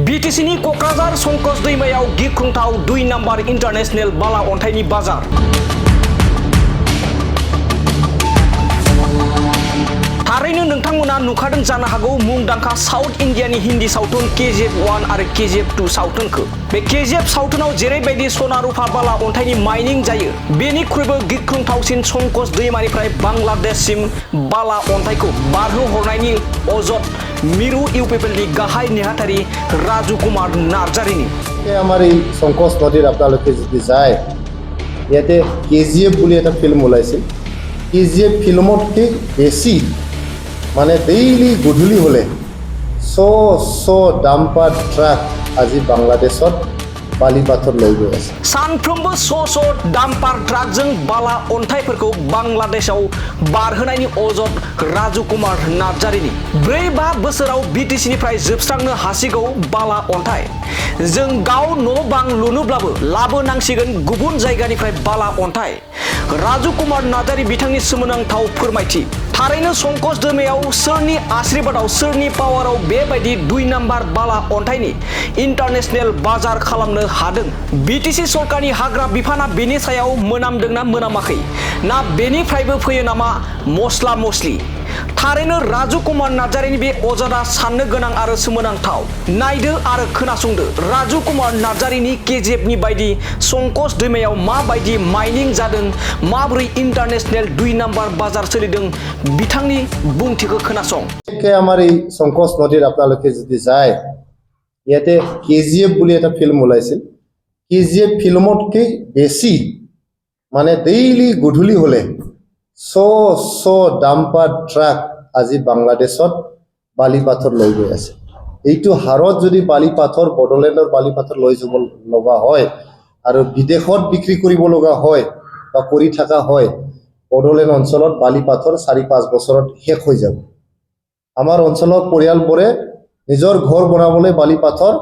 बिटिसिनि कक्राझार संकस दैमायाव गिख्रंथाव 2 नाम्बार इन्टारनेशनेल बाला अन्थाइनि बाजार। थारैनो नोंथांमोना नुखादों जानो हागौ मुंदांखा साउथ इन्डियानि हिन्दी सावथुन केजिएफ 1 आरो केजिएफ 2 सावथुनखौ। बे केजिएफ सावथुनाव जेरैबायदि सना रुफा बाला अन्थाइनि माइनिं जायो, बेनिख्रुइबो गिख्रंथावसिन संकस दैमानिफ्राय बांलादेशसिम बाला अन्थाइखौ बारहोहरनायनि अजद मिरु इउपिपिएलनि गाहाय नेहाथारि राजु कुमार नार्जारिनि। আমাৰ এই সংকোচ নদীৰ আপোনালোকে যদি যায়, ইয়াতে কেজিএফ বুলি এটা ফিল্ম ওলাইছিল। কেজিএফ ফিল্মতকৈ বেছি মানে ডেইলি গধূলি হ'লে শ ডাম্পাৰ ট্ৰাক আজি বাংলাদেশত बाली पाथर লৈ গৈ আছে। सानफ्रोमबो श' डाम्पार ट्राकजों बाला अन्थाइफोरखौ बांलादेशआव बारहोनायनि अजद राजु कुमार नार्जारिनि। 4-5 बोसोराव बिटिसिनिफ्राय जोबस्रांनो हासिगौ बाला अन्थाइ। जों गाव न' बां लुनोब्लाबो लाबोनांसिगोन गुबुन जायगानिफ्राय बाला अन्थाइ। राजु कुमार नार्जारि बिथांनि सोमोनांथाव फोरमायथि। थारैनो संकस दैमायाव सोरनि आशीर्बादाव सोरनि पावाराव बेबायदि 2 नाम्बार बाला अन्थाइनि इन्टारनेशनेल बाजार खालामनो हादों। बिटिसि सरकारनि हाग्रा बिफाना बेनि सायाव मोनामदोंना मोनामाखै, ना बेनिफ्रायबो फैयो नामा मस्ला मस्लि? थारैनो राजु कुमार नार्जारिनि बे अजदआ साननो गोनां आरो सोमोनांथाव। नायदो आरो खोनासंदो राजु कुमार नार्जारिनि केजिएफनि बायदि संकस दैमायाव माबायदि माइनिं जादों, माबोरै इन्टारनेशनेल 2 नाम्बार बाजार सोलिदों, बिथांनि बुंथिखौ खोनासं। আমাৰ এই সংকোচ নদীৰ আপোনালোকে যদি যায়, ইয়াতে কেজিএফ বুলি এটা ফিল্ম ওলাইছিল। কেজিএফ ফিল্মতকৈ বেছি মানে ডেইলি গধূলি হ'লে শ' ডাম্পাৰ ট্ৰাক আজি বাংলাদেশত বালি পাথৰ লৈ গৈ আছে। এইটো হাৰত যদি বালি পাথৰ বড়োলেণ্ডৰ বালি পাথৰ লৈ যাব লগা হয় আৰু বিদেশত বিক্ৰী কৰিব লগা হয় বা কৰি থকা হয়, বড়োলেণ্ড অঞ্চলত বালি পাথৰ 4-5 বছৰত শেষ হৈ যাব। আমাৰ অঞ্চলৰ পৰিয়ালবোৰে নিজৰ ঘৰ বনাবলৈ বালি পাথৰ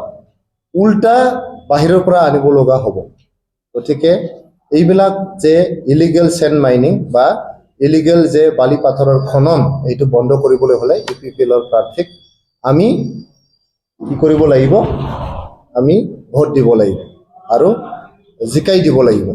উল্টা বাহিৰৰ পৰা আনিব লগা হ'ব। গতিকে এইবিলাক যে ইলিগেল চেণ্ড মাইনিং বা ইলিগেল যে বালি পাথৰৰ খনন, এইটো বন্ধ কৰিবলৈ হ'লে ইউপিপিএলৰ প্ৰাৰ্থীক আমি কি কৰিব লাগিব? আমি ভোট দিব লাগিব আৰু জিকাই দিব লাগিব।